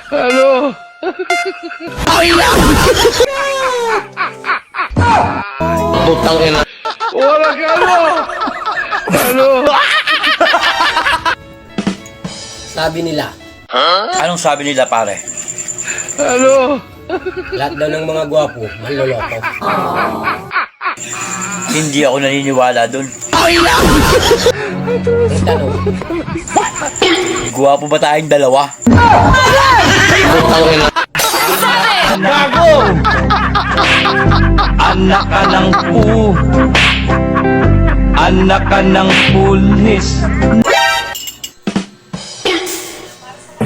Ano? Putang ina. Wala ka ano? Ano? Sabi nila, Anong sabi nila, pare? Ano? lahat daw ng mga gwapo, manloloko. Hindi ako naniniwala dun. Ang tanong, Guwapo ba tayong dalawa? putang ina. Gago! Anak ka ng Anak ka ng pulis.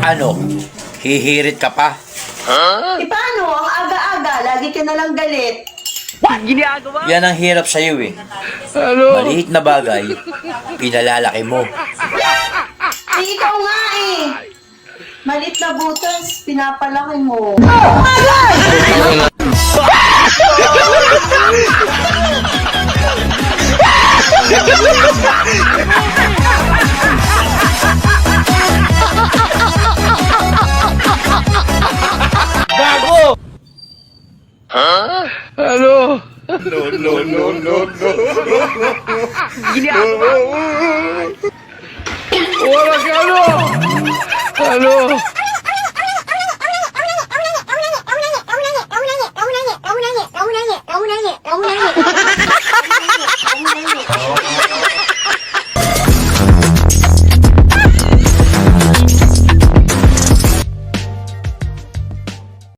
Ano? Hihirit ka pa? Eh paano? Ang aga-aga, lagi ka nalang galit. Yan ang hirap sa'yo eh. Ano? Maliit na bagay, pinalalaki mo. Eh ikaw nga eh. Malit na butas, pinapalaki mo. Gago! Ano? Wala ka ano? Ano?